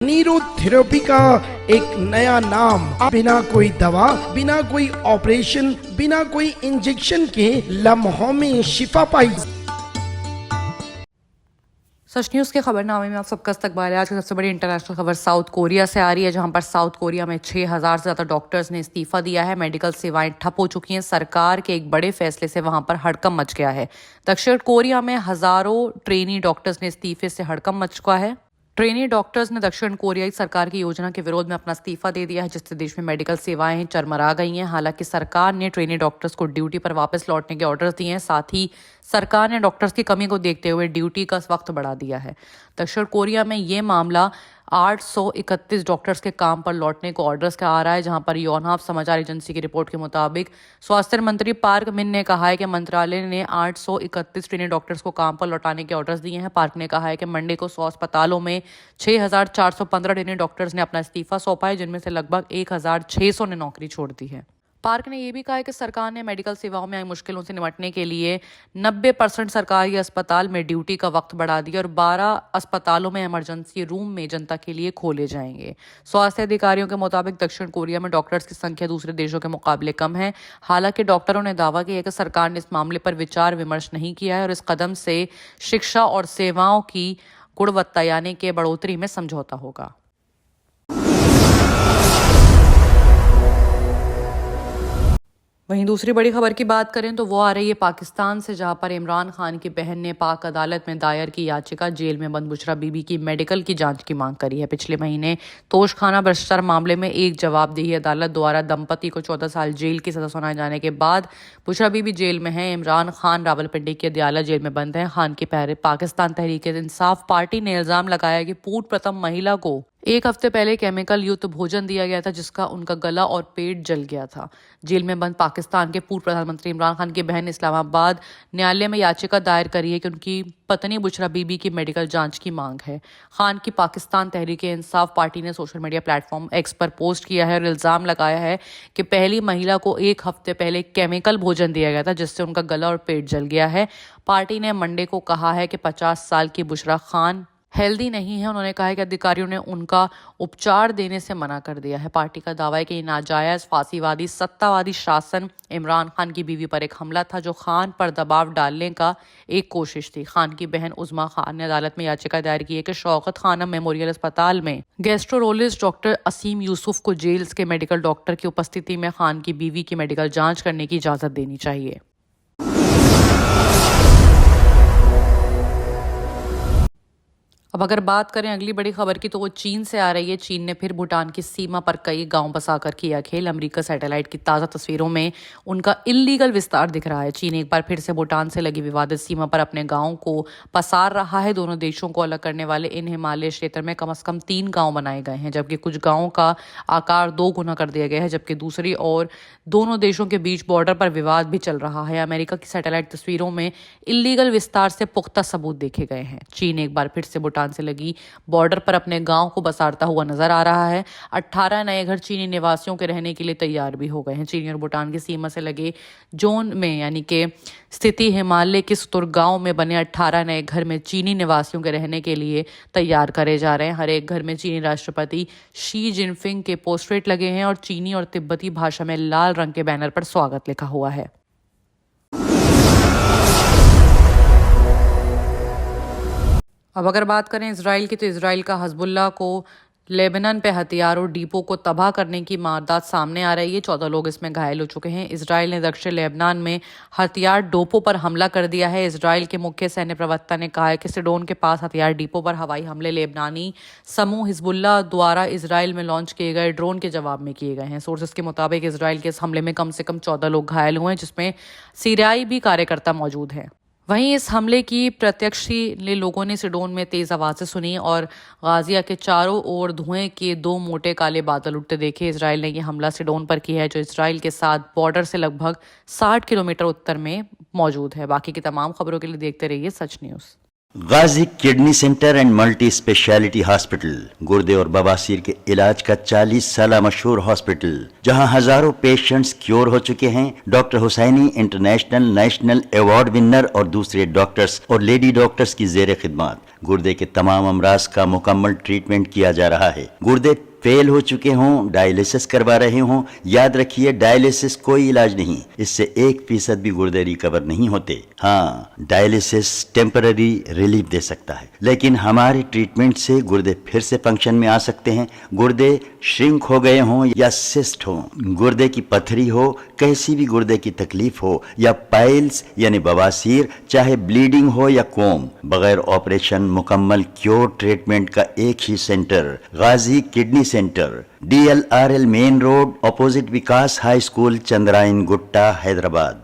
Neurotherapy का एक नया नाम, बिना कोई दवा, बिना कोई ऑपरेशन, बिना कोई इंजेक्शन के लम्हों में शिफा पाई। सच न्यूज़ के खबरनामे में आप सबका इस्तकबाल है। आज की सबसे बड़ी इंटरनेशनल खबर साउथ कोरिया से आ रही है, जहां पर साउथ कोरिया में 6000 से ज़्यादा डॉक्टर्स ने इस्तीफा दिया है। मेडिकल सेवाएं ठप हो चुकी हैं। सरकार के एक बड़े फैसले से वहां पर हड़कंप मच गया है। दक्षिण कोरिया में हजारों ट्रेनी डॉक्टर्स ने इस्तीफे से हड़कंप मच चुका है। ट्रेनी डॉक्टर्स ने दक्षिण कोरियाई सरकार की योजना के विरोध में अपना इस्तीफा दे दिया है, जिससे देश में मेडिकल सेवाएं चरमरा गई हैं। हालांकि सरकार ने ट्रेनी डॉक्टर्स को ड्यूटी पर वापस लौटने के ऑर्डर्स दिए हैं। साथ ही सरकार ने डॉक्टर्स की कमी को देखते हुए ड्यूटी का वक्त बढ़ा दिया है। दक्षिण कोरिया में ये मामला 831 डॉक्टर्स के काम पर लौटने को ऑर्डर्स का आ रहा है, जहां पर योनहाप समाचार एजेंसी की रिपोर्ट के मुताबिक स्वास्थ्य मंत्री पार्क मिन ने कहा है कि मंत्रालय ने 831 ट्रेनी डॉक्टर्स को काम पर लौटाने के ऑर्डर्स दिए हैं। पार्क ने कहा है कि मंडे को 100 अस्पतालों में 6415 ट्रेनी डॉक्टर्स ने अपना इस्तीफा सौंपा है, जिनमें से लगभग 1600 ने नौकरी छोड़ दी है। पार्क ने यह भी कहा है कि सरकार ने मेडिकल सेवाओं में आई मुश्किलों से निपटने के लिए 90% सरकारी अस्पताल में ड्यूटी का वक्त बढ़ा दिया और 12 अस्पतालों में इमरजेंसी रूम में जनता के लिए खोले जाएंगे। स्वास्थ्य अधिकारियों के मुताबिक दक्षिण कोरिया में डॉक्टर्स की संख्या दूसरे देशों के मुकाबले कम है। हालांकि डॉक्टरों ने दावा किया है कि सरकार ने इस मामले पर विचार विमर्श नहीं किया है और इस कदम से शिक्षा और सेवाओं की गुणवत्ता यानी कि बढ़ोतरी में समझौता होगा। वहीं दूसरी बड़ी खबर की बात करें तो वो आ रही है पाकिस्तान से, जहां पर इमरान खान की बहन ने पाक अदालत में दायर की याचिका जेल में बंद बुशरा बीबी की मेडिकल की जांच की मांग करी है। पिछले महीने तोशखाना भ्रष्टाचार मामले में एक जवाबदेही अदालत द्वारा दंपति को 14 साल जेल की सजा सुनाए जाने के बाद बुशरा बीबी जेल में है। इमरान खान रावलपिंडी की अदालत जेल में बंद है। खान की पाकिस्तान तहरीक इंसाफ पार्टी ने इल्जाम लगाया कि पूर्व प्रथम महिला को एक हफ्ते पहले केमिकल युक्त भोजन दिया गया था, जिसका उनका गला और पेट जल गया था। जेल में बंद पाकिस्तान के पूर्व प्रधानमंत्री इमरान खान की बहन ने इस्लामाबाद न्यायालय में याचिका दायर करी है कि उनकी पत्नी बुशरा बीबी की मेडिकल जांच की मांग है। खान की पाकिस्तान तहरीक इंसाफ पार्टी ने सोशल मीडिया प्लेटफॉर्म एक्स पर पोस्ट किया है और इल्जाम लगाया है कि पहली महिला को एक हफ्ते पहले केमिकल भोजन दिया गया था, जिससे उनका गला और पेट जल गया है। पार्टी ने मंडे को कहा है कि 50 साल की बुशरा खान हेल्दी नहीं है। उन्होंने कहा है कि अधिकारियों ने उनका उपचार देने से मना कर दिया है। पार्टी का दावा है कि नाजायज फांसीवादी सत्तावादी शासन इमरान खान की बीवी पर एक हमला था, जो खान पर दबाव डालने का एक कोशिश थी। खान की बहन उज़मा खान ने अदालत में याचिका दायर की है कि शौकत खानम मेमोरियल अस्पताल में गैस्ट्रोरोलॉजिस्ट डॉक्टर असीम यूसुफ को जेल के मेडिकल डॉक्टर की उपस्थिति में खान की बीवी की मेडिकल जाँच करने की इजाज़त देनी चाहिए। अब अगर बात करें अगली बड़ी खबर की तो वो चीन से आ रही है। चीन ने फिर भूटान की सीमा पर कई गांव बसाकर किया खेल। अमेरिका सैटेलाइट की ताज़ा तस्वीरों में उनका इल्लीगल विस्तार दिख रहा है। चीन एक बार फिर से भूटान से लगी विवादित सीमा पर अपने गांवों को पसार रहा है। दोनों देशों को अलग करने वाले इन हिमालय क्षेत्र में कम से कम 3 गाँव बनाए गए हैं, जबकि कुछ गाँवों का आकार 2 गुना कर दिया गया है। जबकि दूसरी ओर दोनों देशों के बीच बॉर्डर पर विवाद भी चल रहा है। अमेरिका की सैटेलाइट तस्वीरों में इल्लीगल विस्तार से पुख्ता सबूत देखे गए हैं। चीन एक बार फिर से भूटान से लगी बॉर्डर पर अपने गांव को बसारता हुआ नजर आ रहा है। 18 नए घर चीनी निवासियों के रहने के लिए तैयार भी हो गए हैं। चीन और भूटान की सीमा से लगे जोन में यानी कि स्थिति हिमालय के सुतुर गांव में बने 18 नए घर में चीनी निवासियों के रहने के लिए तैयार करे जा रहे हैं। हर एक घर में चीनी राष्ट्रपति शी जिनपिंग के पोस्टरेट लगे हैं और चीनी और तिब्बती भाषा में लाल रंग के बैनर पर स्वागत लिखा हुआ है। अब अगर बात करें इजराइल की तो इजराइल का हिजबुल्लाह को लेबनान पे हथियारों डिपो को तबाह करने की वारदात सामने आ रही है। 14 लोग इसमें घायल हो चुके हैं। इजराइल ने दक्षिण लेबनान में हथियार डिपो पर हमला कर दिया है। इजराइल के मुख्य सैन्य प्रवक्ता ने कहा है कि सिडोन के पास हथियार डिपो पर हवाई हमले लेबनानी समूह हिजबुल्लाह द्वारा इजराइल में लॉन्च किए गए ड्रोन के जवाब में किए गए हैं। सोर्सेस के मुताबिक इजराइल के इस हमले में कम से कम 14 लोग घायल हुए हैं, जिसमें सीरियाई भी कार्यकर्ता मौजूद हैं। वहीं इस हमले की प्रत्यक्षी लोगों ने सिडोन में तेज आवाज़ें सुनी और गाजिया के चारों ओर धुएं के 2 मोटे काले बादल उठते देखे। इजराइल ने यह हमला सिडोन पर किया है, जो इजराइल के साथ बॉर्डर से लगभग 60 किलोमीटर उत्तर में मौजूद है। बाकी की तमाम खबरों के लिए देखते रहिए Sach news. Ghazi kidney centre and multi speciality hospital, गुर्दे और बवासीर के इलाज का 40 साल मशहूर हॉस्पिटल, जहां हजारों पेशेंट्स क्योर हो चुके हैं। Doctor Husaini international national award winner और दूसरे डॉक्टर्स और लेडी डॉक्टर्स की जेर खिदमत। गुर्दे के तमाम अमराज का मुकम्मल ट्रीटमेंट किया जा रहा है। गुर्दे फेल हो चुके हों, डायलिसिस करवा रहे हों, याद रखिए डायलिसिस कोई इलाज नहीं, इससे 1% भी गुर्दे रिकवर नहीं होते। हाँ, डायलिसिस टेम्पररी रिलीफ दे सकता है, लेकिन हमारे ट्रीटमेंट से गुर्दे फिर से फंक्शन में आ सकते हैं। गुर्दे श्रिंक हो गए हों या सिस्ट हो, गुर्दे की पथरी हो, कैसी भी गुर्दे की तकलीफ हो, या पाइल्स यानी बवासीर, चाहे ब्लीडिंग हो या कोम, बगैर ऑपरेशन मुकम्मल क्योर ट्रीटमेंट का एक ही centre, Ghazi kidney centre, DLRL main road, opposite Vikas high school, Chandrayan Gutta, Hyderabad.